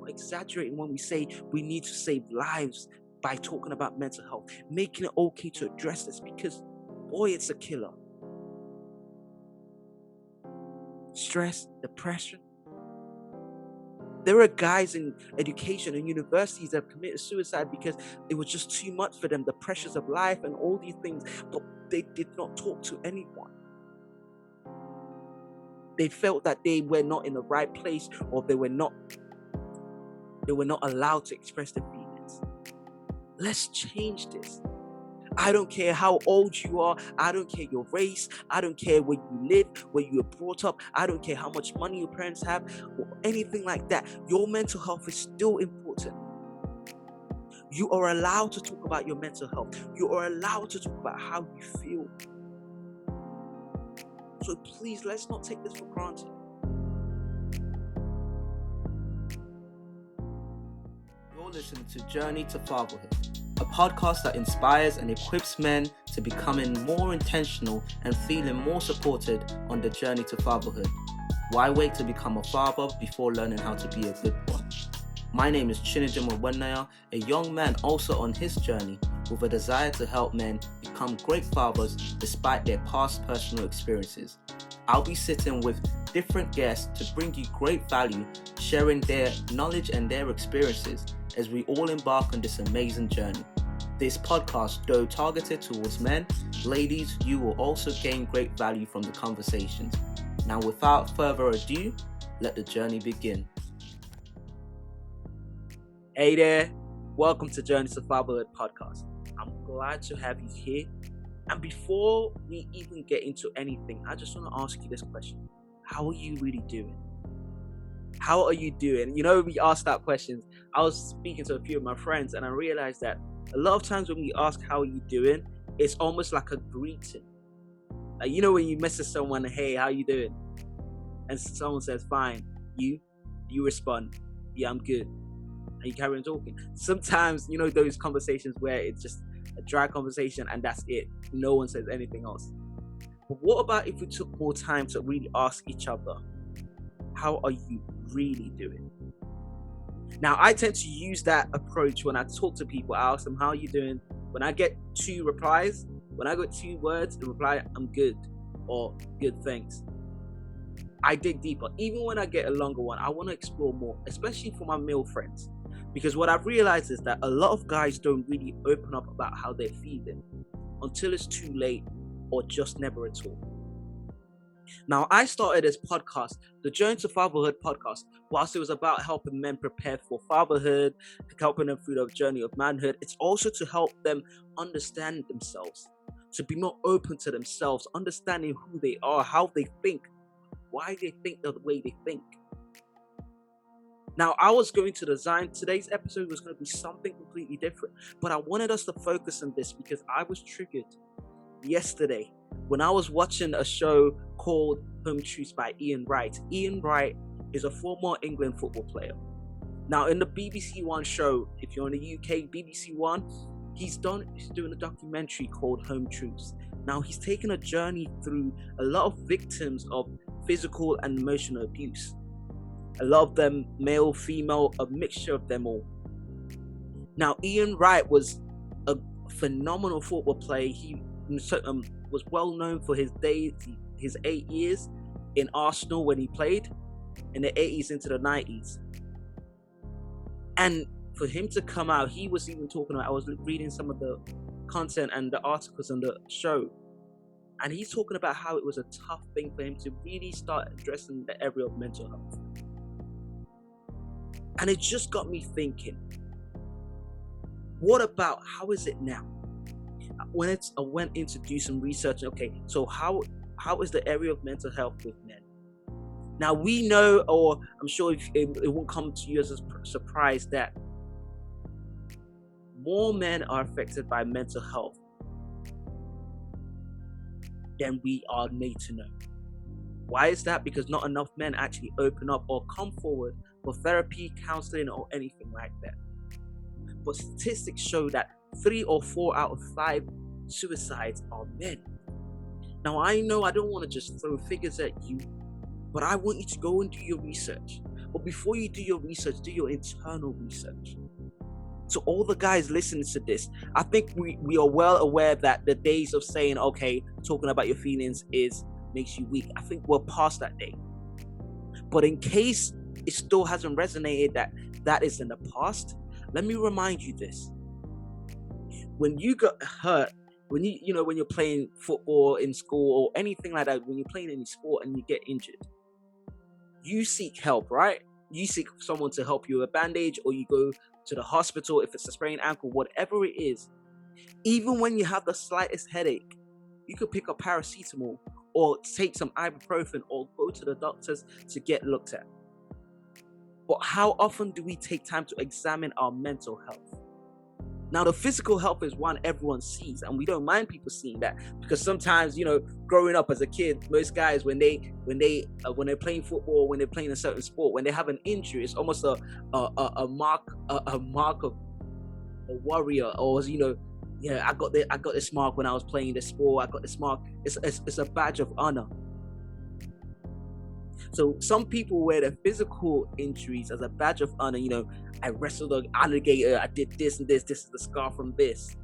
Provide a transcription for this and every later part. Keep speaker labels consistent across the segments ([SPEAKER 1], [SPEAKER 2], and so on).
[SPEAKER 1] not exaggerating when we say we need to save lives by talking about mental health, making it okay to address this, because boy, it's a killer. Stress, depression. There are guys in education and universities that have committed suicide because it was just too much for them, the pressures of life and all these things, but they did not talk to anyone. They felt that they were not in the right place, or they were not allowed to express their feelings. Let's change this. I don't care how old you are. I don't care your race. I don't care where you live, where you were brought up. I don't care how much money your parents have or anything like that. Your mental health is still important. You are allowed to talk about your mental health. You are allowed to talk about how you feel. So please, let's not take this for granted. You're listening to Journey to Fatherhood, a podcast that inspires and equips men to becoming more intentional and feeling more supported on the journey to fatherhood. Why wait to become a father before learning how to be a good one? My name is M.E.N, a young man also on his journey with a desire to help men become great fathers despite their past personal experiences. I'll be sitting with different guests to bring you great value, sharing their knowledge and their experiences as we all embark on this amazing journey. This podcast, though targeted towards men, ladies, you will also gain great value from the conversations. Now, without further ado, let the journey begin. Hey there, welcome to Journey to Fatherhood podcast. I'm glad to have you here. And before we even get into anything, I just want to ask you this question. How are you really doing? How are you doing? You know, we ask that questions. I was speaking to a few of my friends and I realized that a lot of times when we ask how are you doing, it's almost like a greeting. You know, when you message someone, hey, how you doing? And someone says, fine. You respond, yeah, I'm good. And you carry on talking. Sometimes, you know, those conversations where it's just a dry conversation and that's it. No one says anything else. But what about if we took more time to really ask each other, how are you really doing? Now, I tend to use that approach when I talk to people. I ask them, how are you doing? When I get 2 replies, when I get 2 words, the reply, I'm good, or good, thanks. I dig deeper. Even when I get a longer one, I want to explore more, especially for my male friends. Because what I've realized is that a lot of guys don't really open up about how they're feeling until it's too late or just never at all. Now, I started this podcast, the Journey to Fatherhood podcast, whilst it was about helping men prepare for fatherhood, helping them through the journey of manhood. It's also to help them understand themselves, to be more open to themselves, understanding who they are, how they think, why they think the way they think. Now, I was going to design, today's episode was going to be something completely different, but I wanted us to focus on this because I was triggered yesterday when I was watching a show called Home Truths by Ian Wright. Ian Wright is a former England football player. Now, in the BBC One show, if you're in the UK, BBC One, he's doing a documentary called Home Truths. Now, he's taken a journey through a lot of victims of physical and emotional abuse. A lot of them male, female, a mixture of them all. Now, Ian Wright was a phenomenal football player. He was well known for his 8 years in Arsenal when he played in the 80s into the 90s. And for him to come out, he was even talking about, I was reading some of the content and the articles on the show, and he's talking about how it was a tough thing for him to really start addressing the area of mental health. And it just got me thinking, what about, how is it now? I went in to do some research. Okay, so how is the area of mental health with men? Now, we know, or I'm sure it won't come to you as a surprise, that more men are affected by mental health than we are made to know. Why is that? Because not enough men actually open up or come forward for therapy, counseling, or anything like that. But statistics show that 3 or 4 out of 5 suicides are men. Now, I know I don't want to just throw figures at you, but I want you to go and do your research. But before you do your research, do your internal research. So all the guys listening to this, I think we are well aware that the days of saying, okay, talking about your feelings makes you weak. I think we're past that day. But in case it still hasn't resonated that is in the past, let me remind you this. When you got hurt, when when you're playing football in school or anything like that, when you're playing any sport and you get injured, you seek help, right? You seek someone to help you with a bandage, or you go to the hospital if it's a sprained ankle, whatever it is. Even when you have the slightest headache, you could pick up paracetamol or take some ibuprofen or go to the doctors to get looked at. But how often do we take time to examine our mental health? Now, the physical health is one everyone sees, and we don't mind people seeing that, because sometimes, growing up as a kid, most guys, when they're playing football, when they're playing a certain sport, when they have an injury, it's almost a mark of a warrior, or yeah, I got this mark when I was playing this sport. I got this mark. It's a badge of honor. So some people wear their physical injuries as a badge of honor. I wrestled an alligator, I did this and this is the scar from this.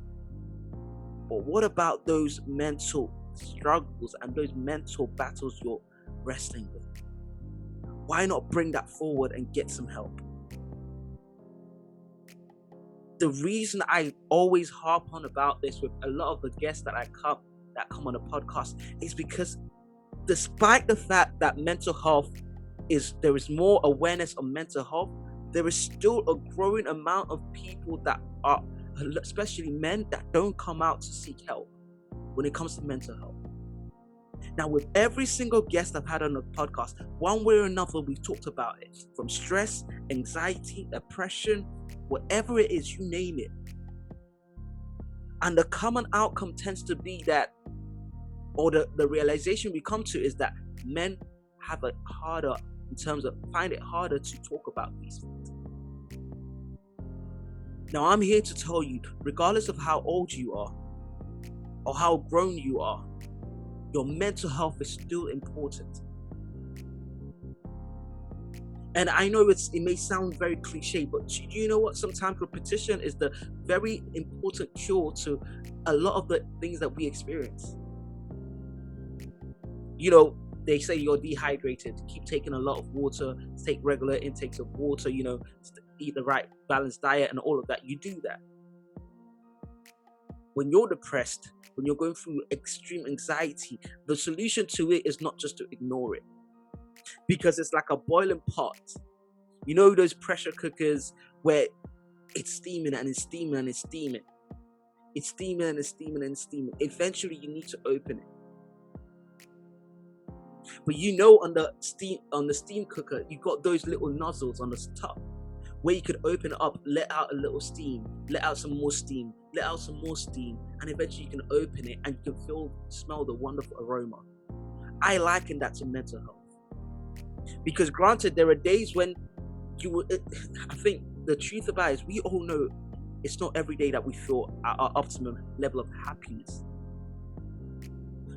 [SPEAKER 1] But what about those mental struggles and those mental battles you're wrestling with? Why not bring that forward and get some help? The reason I always harp on about this with a lot of the guests that come on the podcast is because despite the fact that mental health there is more awareness of mental health, there is still a growing amount of people that are, especially men, that don't come out to seek help when it comes to mental health. Now, with every single guest I've had on the podcast, one way or another, we've talked about it. From stress, anxiety, depression, whatever it is, you name it. And the common outcome tends to be that, or the realization we come to is that men have it harder in terms of find it harder to talk about these things. Now, I'm here to tell you, regardless of how old you are or how grown you are, your mental health is still important. And I know it may sound very cliche, but you know what? Sometimes repetition is the very important cure to a lot of the things that we experience. They say you're dehydrated. Keep taking a lot of water, take regular intakes of water, eat the right balanced diet and all of that. You do that. When you're depressed, when you're going through extreme anxiety, the solution to it is not just to ignore it. Because it's like a boiling pot. Those pressure cookers where it's steaming and it's steaming and it's steaming. It's steaming and it's steaming and it's steaming. Eventually you need to open it. But on the steam cooker, you got those little nozzles on the top where you could open it up, let out a little steam, let out some more steam, let out some more steam, and eventually you can open it and you can smell the wonderful aroma. I liken that to mental health. Because granted, there are days when I think the truth about it is we all know it's not every day that we feel at our optimum level of happiness.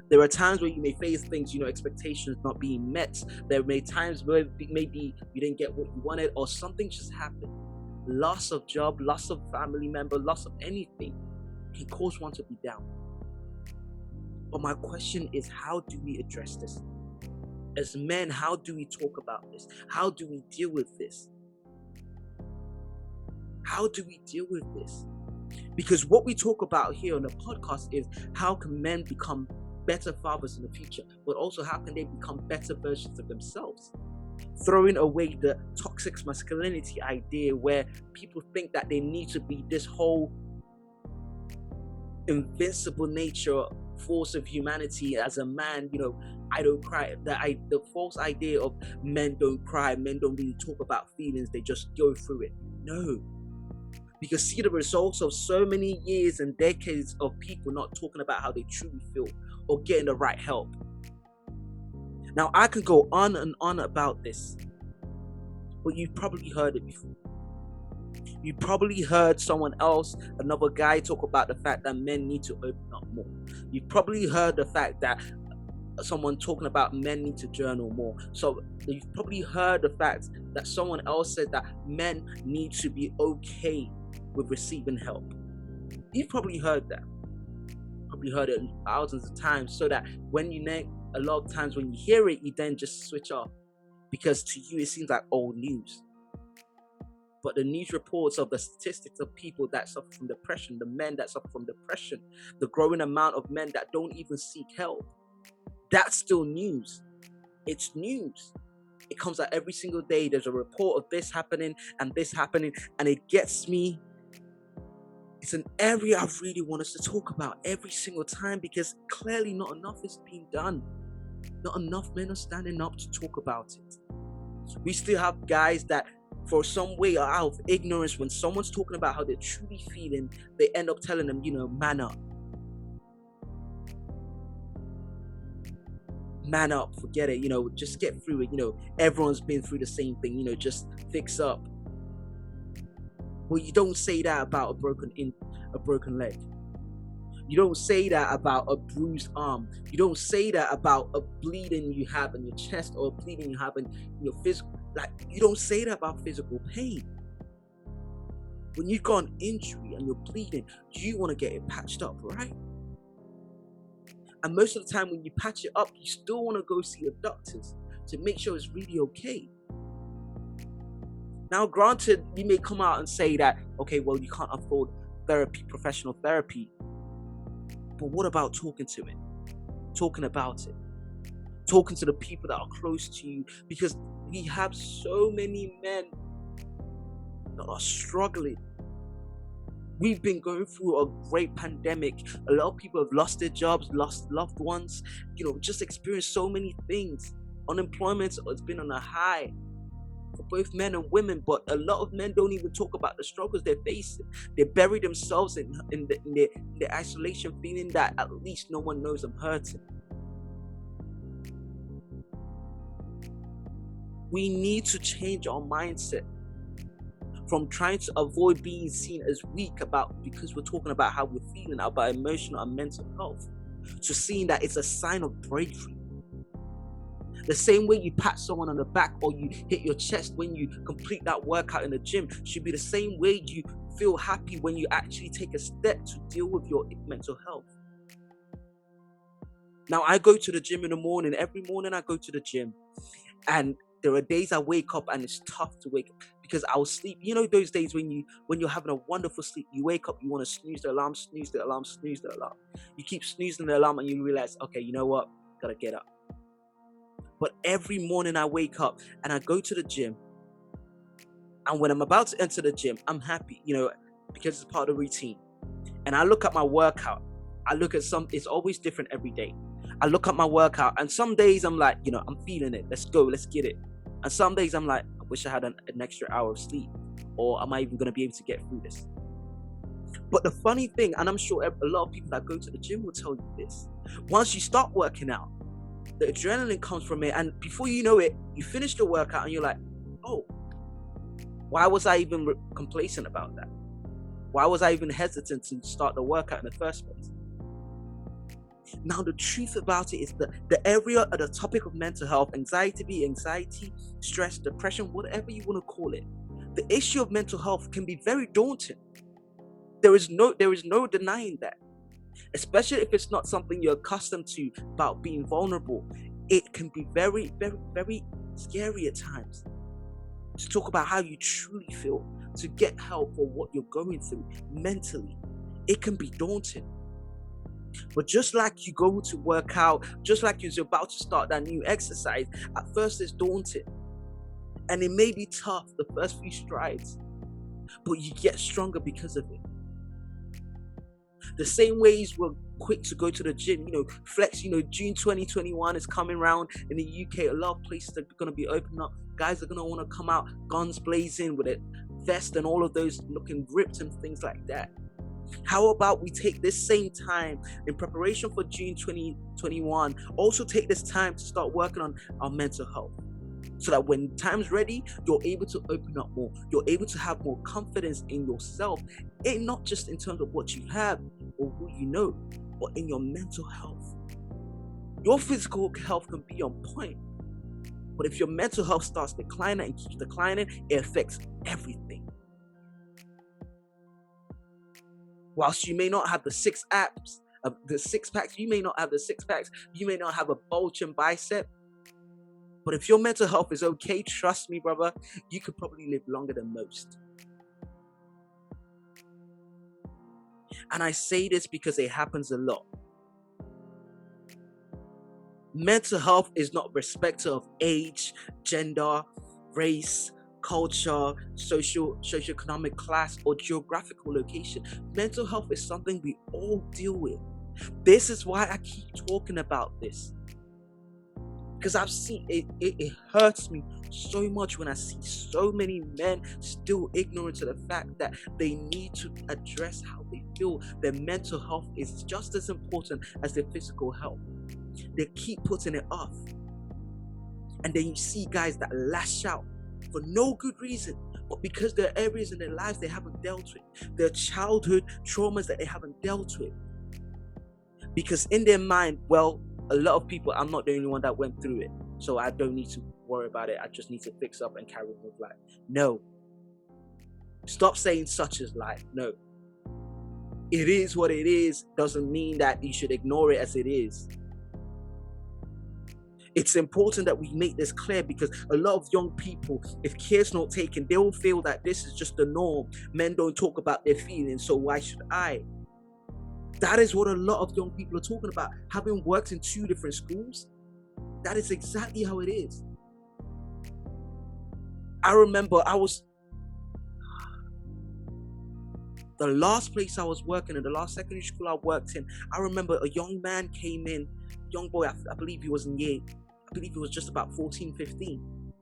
[SPEAKER 1] There are times where you may face things, expectations not being met. There may times where maybe you didn't get what you wanted or something just happened. Loss of job, loss of family member, loss of anything can cause one to be down. But my question is, how do we address this? As men, how do we talk about this? How do we deal with this? How do we deal with this? Because what we talk about here on the podcast is how can men become better fathers in the future, but also how can they become better versions of themselves? Throwing away the toxic masculinity idea where people think that they need to be this whole invincible nature, force of humanity as a man. I don't cry. The false idea of men don't cry, men don't really talk about feelings, they just go through it. No. Because see the results of so many years and decades of people not talking about how they truly feel or getting the right help. Now, I could go on and on about this, but you've probably heard it before. You probably heard someone else, another guy, talk about the fact that men need to open up more. You've probably heard the fact that someone talking about men need to journal more. So you've probably heard the fact that someone else said that men need to be okay with receiving help. You've probably heard that. Probably heard it thousands of times. So that when a lot of times when you hear it, you then just switch off because to you it seems like old news. But the news reports of the statistics of people that suffer from depression, the men that suffer from depression, the growing amount of men that don't even seek help, that's still news. It's news. It comes out every single day. There's a report of this happening, and it gets me. It's an area I really want us to talk about every single time because clearly not enough is being done. Not enough men are standing up to talk about it. We still have guys that for some way are out of ignorance. When someone's talking about how they're truly feeling, they end up telling them, man up. Man up, forget it, just get through it. Everyone's been through the same thing, just fix up. Well, you don't say that about a broken leg. You don't say that about a bruised arm. You don't say that about a bleeding you have in your chest or a bleeding you have in your physical. Like, you don't say that about physical pain. When you've got an injury and you're bleeding, you want to get it patched up, right? And most of the time when you patch it up, you still want to go see your doctors to make sure it's really okay. Now, granted, you may come out and say that, okay, well, you can't afford therapy, professional therapy. But what about talking to it? Talking about it? Talking to the people that are close to you? Because we have so many men that are struggling. We've been going through a great pandemic. A lot of people have lost their jobs, lost loved ones, just experienced so many things. Unemployment has been on a high for both men and women, but a lot of men don't even talk about the struggles they're facing. They bury themselves in their isolation, feeling that at least no one knows I'm hurting. We need to change our mindset from trying to avoid being seen as weak because we're talking about how we're feeling, about emotional and mental health, to seeing that it's a sign of bravery. The same way you pat someone on the back or you hit your chest when you complete that workout in the gym should be the same way you feel happy when you actually take a step to deal with your mental health. Now, I go to the gym in the morning. Every morning I go to the gym, and there are days I wake up and it's tough to wake up because I'll sleep. Those days when you're having a wonderful sleep, you wake up, you want to snooze the alarm, snooze the alarm, snooze the alarm. You keep snoozing the alarm and you realize, okay, you know what? Gotta get up. But every morning I wake up and I go to the gym. And when I'm about to enter the gym, I'm happy, because it's part of the routine. And I look at my workout. I look at it's always different every day. I look at my workout and some days I'm like, I'm feeling it. Let's go, let's get it. And some days I'm like, I wish I had an extra hour of sleep. Or am I even going to be able to get through this? But the funny thing, and I'm sure a lot of people that go to the gym will tell you this. Once you start working out, the adrenaline comes from it, and before you know it, you finish the workout and you're like, oh, why was I even complacent about that? Why was I even hesitant to start the workout in the first place? Now, the truth about it is that the area of the topic of mental health, anxiety, stress, depression, whatever you want to call it, the issue of mental health can be very daunting. There is no denying that. Especially if it's not something you're accustomed to about being vulnerable. It can be very, very, very scary at times to talk about how you truly feel, to get help for what you're going through mentally. It can be daunting. But just like you go to work out, just like you're about to start that new exercise, at first it's daunting. And it may be tough the first few strides, but you get stronger because of it. The same ways we're quick to go to the gym, flex, June 2021 is coming around in the UK. A lot of places are going to be opening up. Guys are going to want to come out guns blazing with a vest and all of those looking ripped and things like that. How about we take this same time in preparation for June 2021, also take this time to start working on our mental health, so that when time's ready, you're able to open up more. You're able to have more confidence in yourself, and not just in terms of what you have or who you know, but in your mental health. Your physical health can be on point, But if your mental health starts declining and keeps declining, it affects everything. Whilst you may not have the six packs, you may not have the six packs, you may not have a bulging bicep. But if your mental health is okay, trust me, brother, you could probably live longer than most. And I say this because it happens a lot. Mental health is not respecter of age, gender, race, culture, socioeconomic class, or geographical location. Mental health is something we all deal with. This is why I keep talking about this. Because I've seen it hurts me so much when I see so many men still ignorant to the fact that they need to address how they feel. Their mental health is just as important as their physical health. They keep putting it off. And then you see guys that lash out for no good reason, but because there are areas in their lives they haven't dealt with. Their childhood traumas that they haven't dealt with. Because in their mind, well, a lot of people, I'm not the only one that went through it, so I don't need to worry about it. I just need to fix up and carry on with life. No. Stop saying such is life. No. It is what it is doesn't mean that you should ignore it as it is. It's important that we make this clear, because a lot of young people, if care's not taken, they will feel that this is just the norm. Men don't talk about their feelings, so why should I? That is what a lot of young people are talking about. Having worked in 2 different schools, that is exactly how it is. I remember the last place I was working in, the last secondary school I worked in, I remember a young man came in, young boy, I believe he was in year, I believe he was just about 14, 15,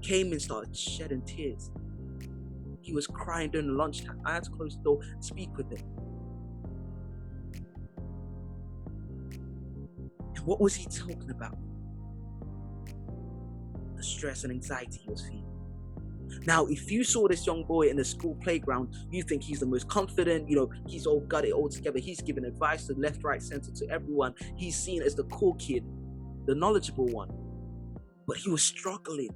[SPEAKER 1] came and started shedding tears. He was crying during the lunchtime. I had to close the door and speak with him. And what was he talking about? The stress and anxiety he was feeling. Now, if you saw this young boy in the school playground, you think he's the most confident, he's all got it all together. He's giving advice to left, right, center to everyone. He's seen as the cool kid, the knowledgeable one. But he was struggling.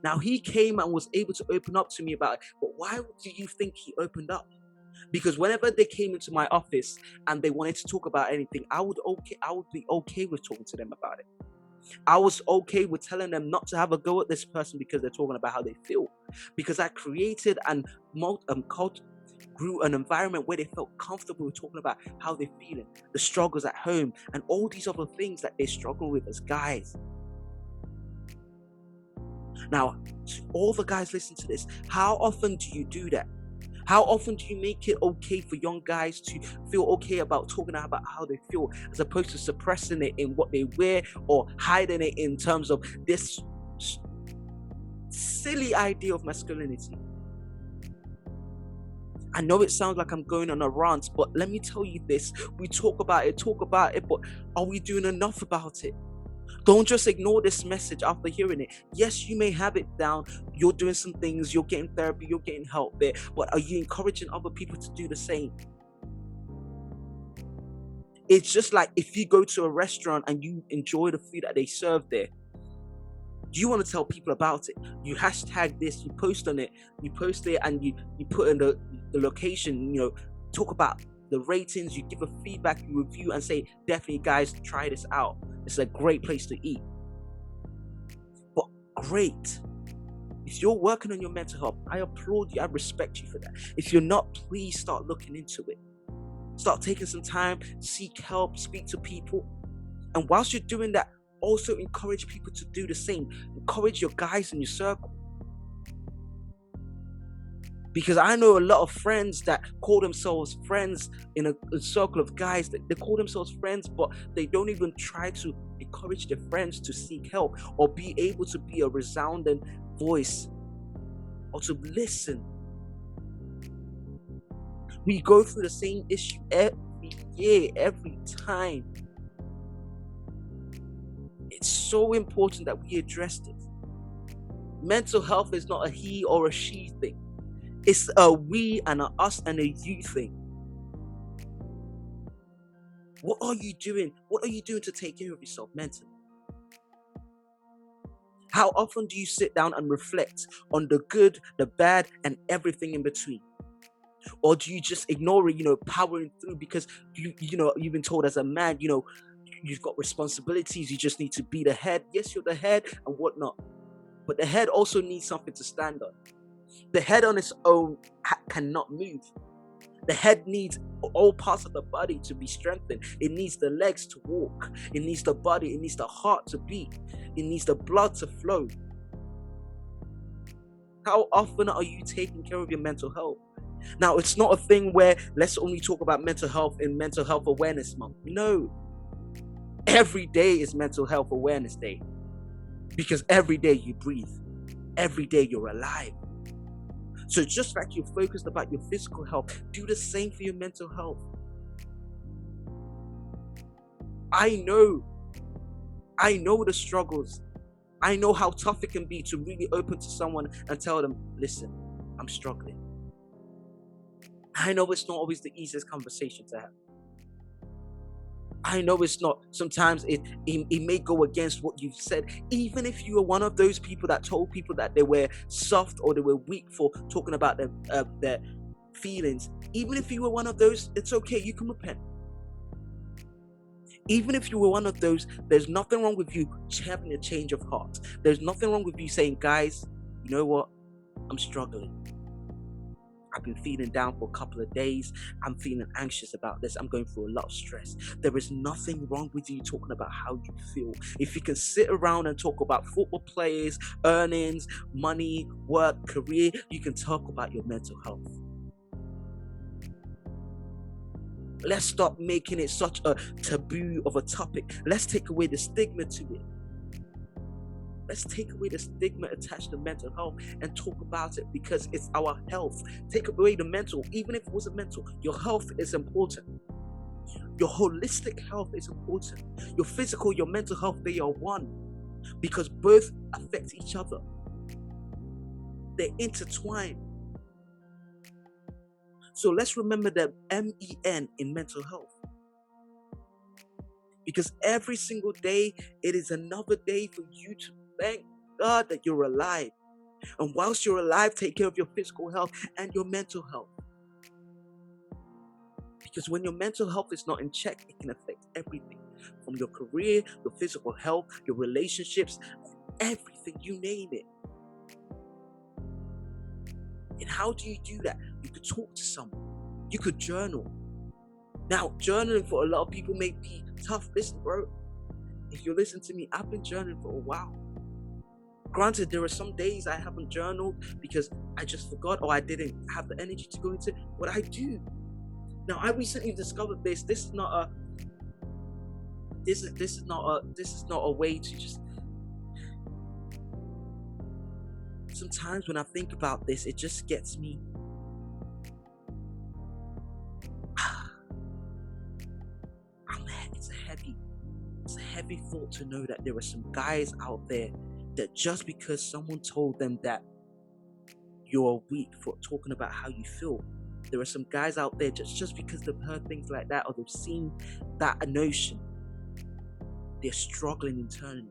[SPEAKER 1] Now, he came and was able to open up to me about it. But why do you think he opened up? Because whenever they came into my office and they wanted to talk about anything, I would be okay with talking to them about it. I was okay with telling them not to have a go at this person because they're talking about how they feel. Because I created and grew an environment where they felt comfortable with talking about how they're feeling, the struggles at home, and all these other things that they struggle with as guys. Now, to all the guys listening to this, how often do you do that? How often do you make it okay for young guys to feel okay about talking about how they feel, as opposed to suppressing it in what they wear or hiding it in terms of this silly idea of masculinity? I know it sounds like I'm going on a rant, but let me tell you this. We talk about it, but are we doing enough about it? Don't just ignore this message after hearing it. Yes, you may have it down. You're doing some things. You're getting therapy. You're getting help there. But are you encouraging other people to do the same? It's just like if you go to a restaurant and you enjoy the food that they serve there, you want to tell people about it. You hashtag this, you post on it, and you put in the location, talk about the ratings, you give a feedback, you review and say, definitely guys, try this out. It's a great place to eat. But great. If you're working on your mental health, I applaud you. I respect you for that. If you're not, please start looking into it. Start taking some time, seek help, speak to people. And whilst you're doing that, also encourage people to do the same. Encourage your guys in your circle. Because I know a lot of friends that call themselves friends in a circle of guys. That they call themselves friends, but they don't even try to encourage their friends to seek help or be able to be a resounding voice or to listen. We go through the same issue every year, every time. It's so important that we address this. Mental health is not a he or a she thing. It's a we and a us and a you thing. What are you doing? What are you doing to take care of yourself mentally? How often do you sit down and reflect on the good, the bad, and everything in between? Or do you just ignore it, powering through because you've been told as a man, you've got responsibilities, you just need to be the head. Yes, you're the head and whatnot. But the head also needs something to stand on. The head on its own cannot move. The head needs all parts of the body to be strengthened. It needs the legs to walk. It needs the body. It needs the heart to beat. It needs the blood to flow. How often are you taking care of your mental health? Now, it's not a thing where let's only talk about mental health in Mental Health Awareness Month. No. Every day is Mental Health Awareness Day. Because every day you breathe. Every day you're alive. So just like you're focused about your physical health, do the same for your mental health. I know the struggles. I know how tough it can be to really open to someone and tell them, listen, I'm struggling. I know it's not always the easiest conversation to have. I know it's not. Sometimes it may go against what you've said. Even if you are one of those people that told people that they were soft or they were weak for talking about their feelings. Even if you were one of those, it's okay. You can repent. Even if you were one of those, there's nothing wrong with you having a change of heart. There's nothing wrong with you saying, guys, you know what? I'm struggling. I've been feeling down for a couple of days. I'm feeling anxious about this. I'm going through a lot of stress. There is nothing wrong with you talking about how you feel. If you can sit around and talk about football players, earnings, money, work, career, you can talk about your mental health. Let's stop making it such a taboo of a topic. Let's take away the stigma to it. Let's take away the stigma attached to mental health and talk about it because it's our health. Take away the mental, even if it wasn't mental. Your health is important. Your holistic health is important. Your physical, your mental health, they are one because both affect each other. They're intertwined. So let's remember the M.E.N in mental health. Because every single day, it is another day for you to thank God that you're alive. And whilst you're alive, take care of your physical health and your mental health. Because when your mental health is not in check, it can affect everything. From your career, your physical health, your relationships, everything, you name it. And how do you do that? You could talk to someone. You could journal. Now, journaling for a lot of people may be tough. Listen, bro. If you listen to me, I've been journaling for a while. Granted, there are some days I haven't journaled because I just forgot or I didn't have the energy to go into it, but I do. Now, I recently discovered this. This is not a way to just. Sometimes when I think about this, it just gets me. It's a heavy thought to know that there are some guys out there that just because someone told them that you're weak for talking about how you feel, there are some guys out there just because they've heard things like that or they've seen that notion, they're struggling internally.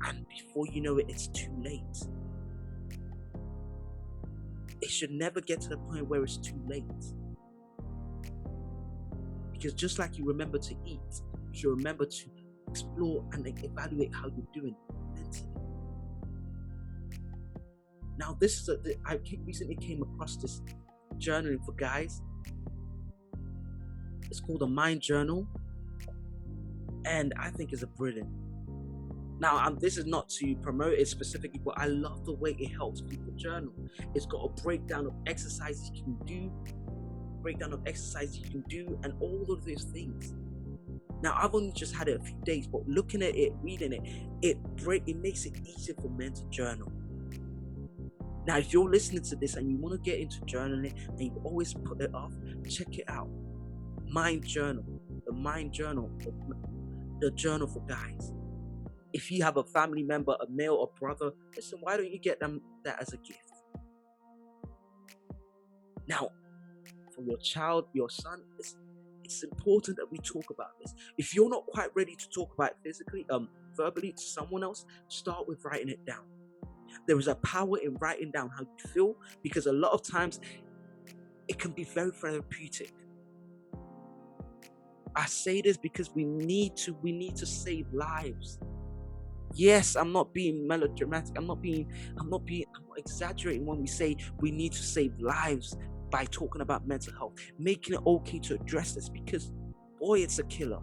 [SPEAKER 1] And before you know it, it's too late. It should never get to the point where it's too late. Because just like you remember to eat, you should remember to explore and evaluate how you're doing mentally. Now, I recently came across this journaling for guys. It's called a Mind Journal, and I think it's a brilliant. Now, this is not to promote it specifically, but I love the way it helps people journal. It's got a breakdown of exercises you can do, and all of those things. Now, I've only just had it a few days, but looking at it, reading it, it makes it easier for men to journal. Now, if you're listening to this and you want to get into journaling and you always put it off, check it out. Mind Journal, the Mind Journal, the journal for guys. If you have a family member, a male or brother, listen, why don't you get them that as a gift? Now, for your child, your son, it's important that we talk about this. If you're not quite ready to talk about it physically, verbally to someone else, start with writing it down. There is a power in writing down how you feel, because a lot of times it can be very therapeutic. I say this because we need to save lives. Yes, I'm not being melodramatic. I'm not exaggerating when we say we need to save lives by talking about mental health, making it okay to address this, because boy, it's a killer.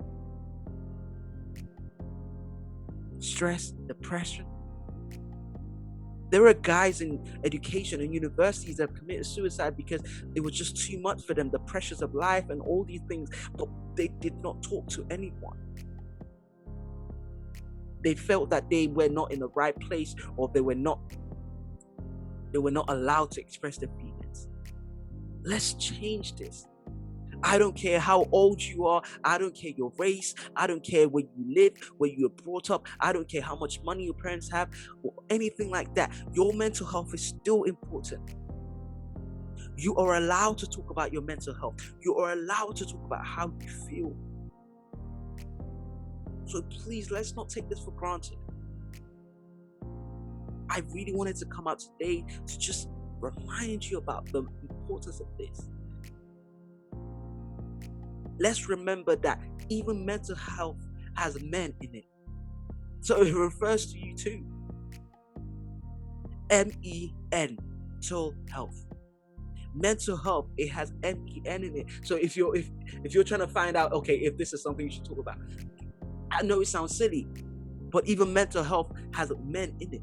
[SPEAKER 1] Stress, depression. There are guys in education and universities that have committed suicide because it was just too much for them, the pressures of life and all these things, but they did not talk to anyone. They felt that they were not in the right place, or they were not allowed to express their feelings. Let's change this. I don't care how old you are. I don't care your race. I don't care where you live, where you were brought up. I don't care how much money your parents have or anything like that. Your mental health is still important. You are allowed to talk about your mental health. You are allowed to talk about how you feel. So please, let's not take this for granted. I really wanted to come out today to just remind you about the importance of this. Let's remember that even mental health has men in it. So it refers to you too. M.E.N, mental health. Mental health, it has M.E.N in it. So if you're trying to find out, okay, if this is something you should talk about, I know it sounds silly, but even mental health has men in it.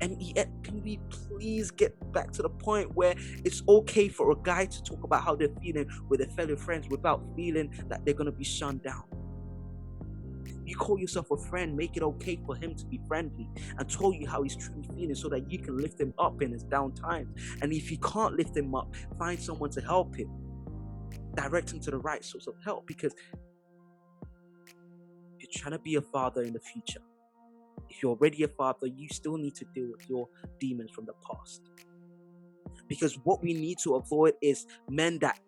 [SPEAKER 1] M.E.N, can we please get back to the point where it's okay for a guy to talk about how they're feeling with their fellow friends without feeling that they're going to be shunned down? You call yourself a friend, make it okay for him to be friendly and tell you how he's truly feeling, so that you can lift him up in his down times. And if you can't lift him up, find someone to help him. Direct him to the right source of help, because you're trying to be a father in the future. If you're already a father, you still need to deal with your demons from the past. Because what we need to avoid is men that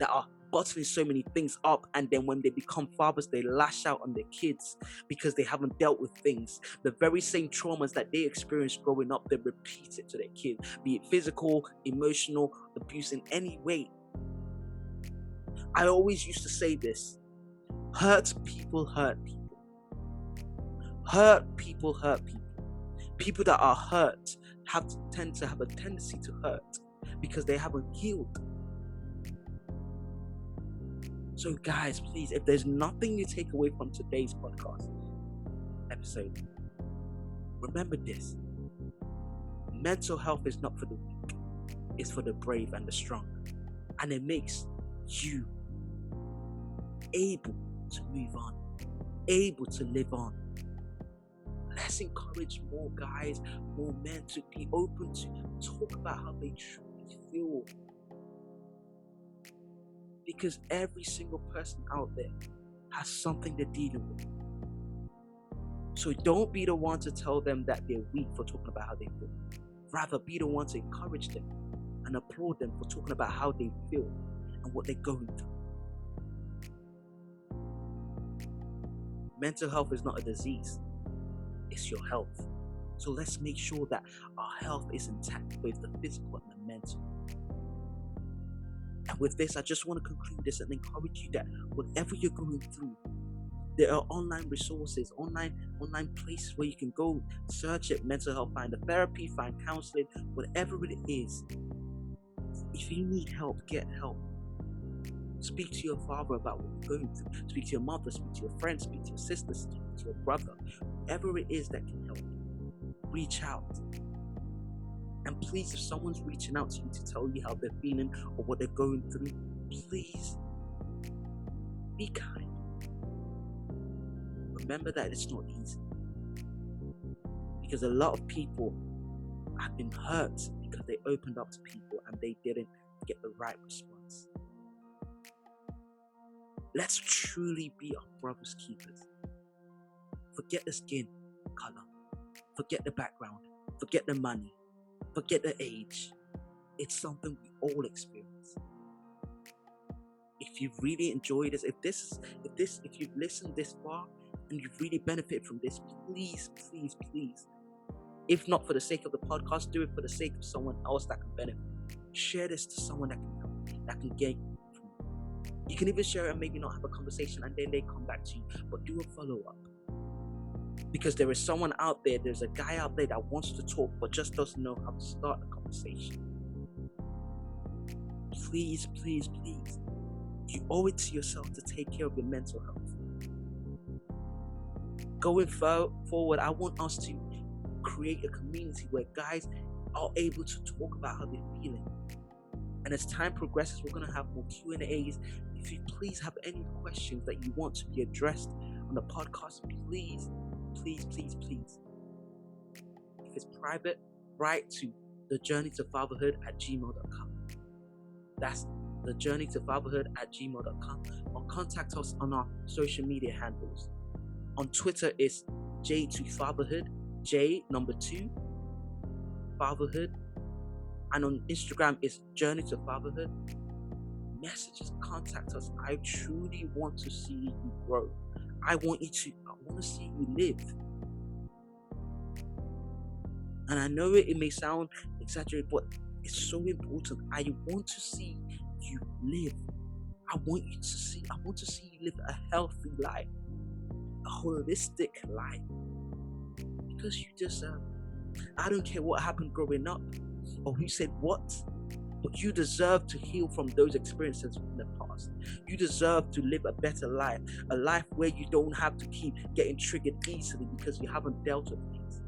[SPEAKER 1] are bottling so many things up, and then when they become fathers, they lash out on their kids because they haven't dealt with things. The very same traumas that they experienced growing up, they repeat it to their kids, be it physical, emotional, abuse in any way. I always used to say this: hurt people hurt people. Hurt people hurt people. People that are hurt tend to have a tendency to hurt because they haven't healed. So guys, please, if there's nothing you take away from today's podcast episode, remember this: mental health is not for the weak, it's for the brave and the strong. And it makes you able to move on, able to live on. Let's encourage more guys, more men to be open to talk about how they truly feel. Because every single person out there has something they're dealing with. So don't be the one to tell them that they're weak for talking about how they feel. Rather, be the one to encourage them and applaud them for talking about how they feel and what they're going through. Mental health is not a disease, it's your health. So let's make sure that our health is intact, both the physical and the mental. And with this, I just want to conclude this and encourage you that whatever you're going through, there are online resources, online places where you can go search it, mental health, find a therapy, find counseling, whatever it is. If you need help, get help. Speak to your father about what you're going through. Speak to your mother, speak to your friends, speak to your sister, speak to your brother. Whatever it is that can help you, reach out. And please, if someone's reaching out to you to tell you how they're feeling or what they're going through, please be kind. Remember that it's not easy. Because a lot of people have been hurt because they opened up to people and they didn't get the right response. Let's truly be our brother's keepers. Forget the skin color. Forget the background. Forget the money. Forget the age. It's something we all experience. If you've really enjoyed this, if you've listened this far, and you've really benefited from this, please, please, please, if not for the sake of the podcast, do it for the sake of someone else that can benefit. Share this to someone that can help, that can gain from it. You can even share it and maybe not have a conversation and then they come back to you, but do a follow-up. Because there is someone out there, there's a guy out there that wants to talk but just doesn't know how to start a conversation. Please, please, please, you owe it to yourself to take care of your mental health. Going forward, I want us to create a community where guys are able to talk about how they're feeling. And as time progresses, we're going to have more Q&As. If you please have any questions that you want to be addressed on the podcast, please, please, please, please. If it's private, write to thejourneytofatherhood@gmail.com. That's thejourneytofatherhood@gmail.com, or contact us on our social media handles. On Twitter, it's J2Fatherhood, J2 Fatherhood, and on Instagram, it's Journey to Fatherhood. Messages, contact us. I truly want to see you grow. I want to see you live. And I know it may sound exaggerated, but it's so important. I want to see you live. I want to see you live a healthy life, a holistic life, because you deserve it. I don't care what happened growing up or who said what, but you deserve to heal from those experiences from the past. You deserve to live a better life, a life where you don't have to keep getting triggered easily because you haven't dealt with things.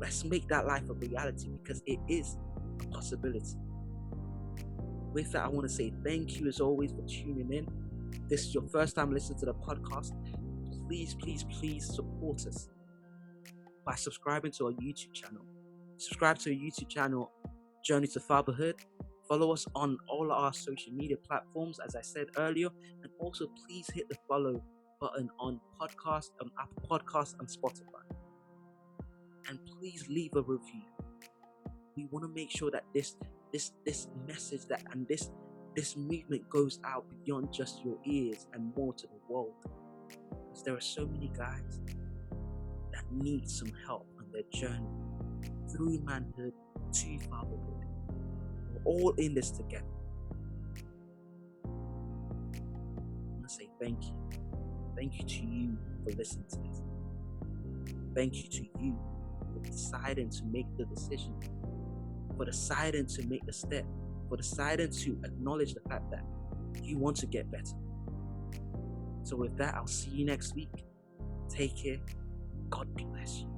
[SPEAKER 1] Let's make that life a reality, because it is a possibility. With that, I want to say thank you as always for tuning in. If this is your first time listening to the podcast, please, please, please support us by subscribing to our YouTube channel. Subscribe to our YouTube channel, Journey to Fatherhood. Follow us on all our social media platforms, as I said earlier, and also please hit the follow button on podcast, Apple Podcasts and Spotify. And please leave a review. We want to make sure that this message and this movement goes out beyond just your ears and more to the world. Because there are so many guys that need some help on their journey through manhood to fatherhood. We're all in this together. I want to say thank you. Thank you to you for listening to this. Thank you to you for deciding to make the decision, for deciding to make the step, for deciding to acknowledge the fact that you want to get better. So with that, I'll see you next week. Take care. God bless you.